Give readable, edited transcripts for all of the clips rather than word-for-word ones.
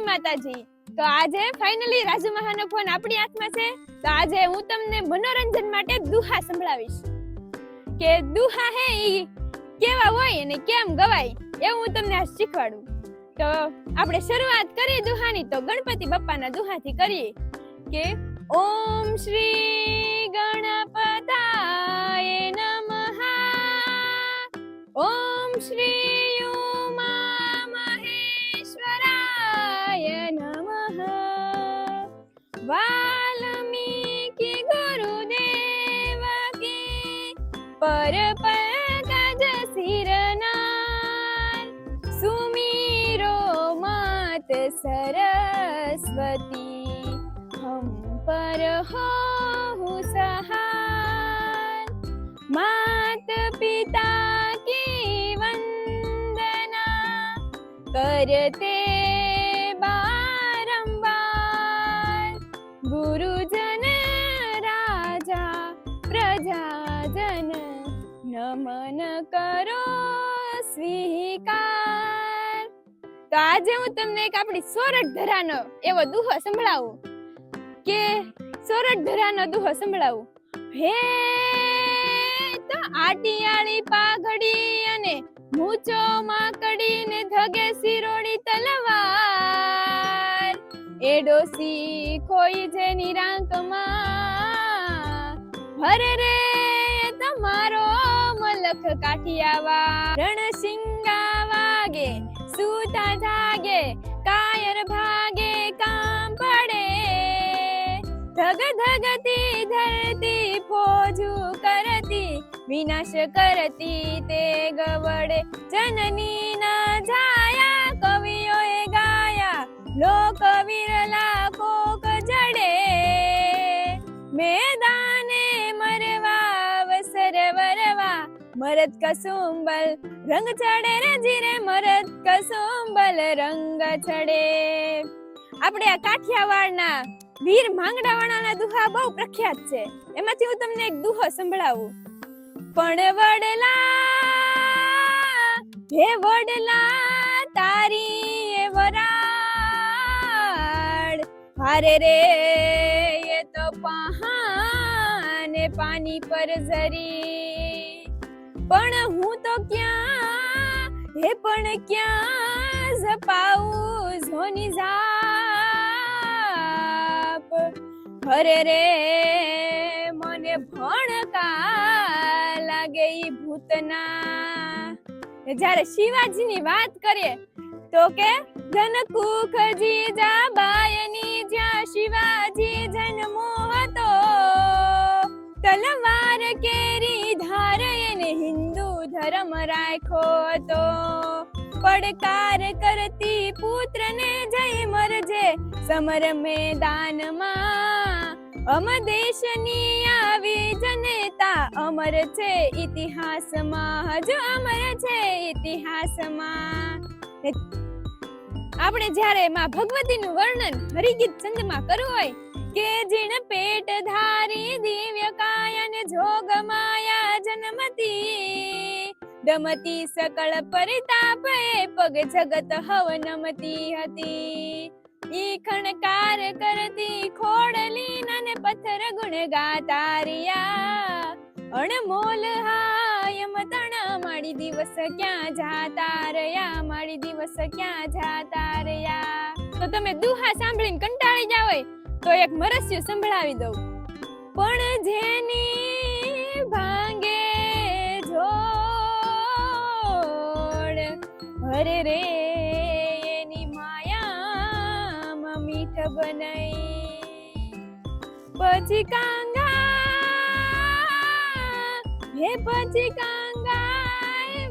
માતાજી। તો આજે ફાઇનલી રાજુ મહાનો ફોન આપણી હાથમાં છે। તો આજે હું તમને મનોરંજન માટે દુહા સંભળાવીશ કે દુહા હે ઈ કેવા હોય અને કેમ ગવાય એવું હું તમને આજ શીખવાડું। તો આપણે શરૂઆત કરીએ દુહાની તો ગણપતિ બાપ્પાના દુહાથી કરીએ કે ઓમ શ્રી ગણપતાય નમઃ, ઓમ શ્રી ઉમા મહેશ્વરાય નમઃ, વાલ્મીકી ગુરુદેવ કી પર પંકજ સિરનાર, સુમીરો માત સરસ્વતી હમ પર હો સહાર, માત પિતા की वंदना करते बारंबार, गुरुजन राजा प्रजाजन नमन करो स्वीकार। તો આજે હું તમને એક આપણી સોરઠ ધરાનો એવો દુહો સંભળાવું કે સોરઠ ધરાનો દુહો સંભળાવું। હે તો આટિયાળી પાઘડી અને મૂચો માકડી ને ધગે સિરોડી તલવાર, એ ડોસી ખોઈ જેની રાંકમાં, હરે રે તમારો મલખ કાઠિયાવા, રણસિંગા વાગે સૂતા જાગે, કાયર ભાગે કામ પડે, ધગ ધગતી ધરતી ફોજુ કરતી, વિનાશ કરતી તે ગવડે, જનની ના જાયા કવિઓએ ગાયા, લોક વિરલા કોક જડે, મેદાને મરવા અવસર વરવા, મરદ કસુંબલ રંગ ચડે રે જીરે, મરદ કસુંબલ રંગ ચડે। આપણે આ કાઠિયાવાડના વીર માંગડાવાળાના દુહા બહુ પ્રખ્યાત છે, એમાંથી હું તમને એક દુહો સંભળાવું। પણ વડલા હે વડલા તારી એ વરાળ, હારે રે એ તો પહાને પાણી પર ઝરી, પણ હું તો ક્યાં હે પણ ક્યાં ઝપાવું ઝોની ઝાપ, હરે રે મને ભણકા લાગે ઈ ભૂતના। જ્યારે શિવાજીની વાત કરીએ તો કે ધનકુખજી જાબાયની જ્યાં શિવાજી જન્મો હતો, તલવાર કેરી ધાર એને હિન્દુ ધર્મ રાખ્યો હતો, પડકાર કરતી પુત્રને જઈ મરજે સમર મેદાનમાં, અમ દેશની આવી જનતા અમર છે ઇતિહાસમાં, હજુ અમર છે ઇતિહાસમાં। આપણે જ્યારે માં ભગવતીનું વર્ણન હરિગીત છંદમાં કરવું હોય કે જીણ પેટ ધારી દિવ્ય કાયન જોગ માયા જન્મતી, દમતી સકળ પરિતાપ એ પગ જગત હવ નમતી હતી, ઈ ખણકાર કરતી ખોડલી નને પથ્થર ગુણ ગાતારિયા, અણમોલ હાયમ તણ માડી દિવસ ક્યાં જાતા રહ્યા, માડી દિવસ ક્યાં જાતા રહ્યા। તો તમે દુહા સાંભળીને કંટાળી જાવ હોય તો એક મરસ્યું સંભળાવી દઉં। પણ જેની ભાંગે જોડ, હરે રે એની માયામાં મીઠ બનાઈ, પછી કાંગા હે પછી કાંગા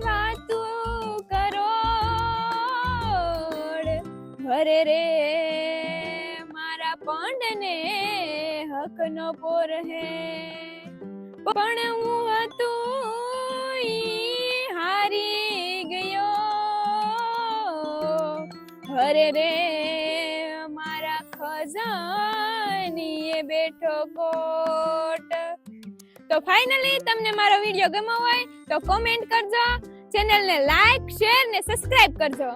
વાતું કરોડ, હરે રે મારા પંડને હકનો પોર હે, પણ હું હતું ઈ હારી ગયો, હરે રે મારા ખજાનીએ બેઠો કોટ। તો ફાઇનલી તમને મારો વિડિયો ગમ્યો હોય તો કોમેન્ટ કરજો, ચેનલને લાઈક, શેર ને સબસ્ક્રાઇબ કરજો।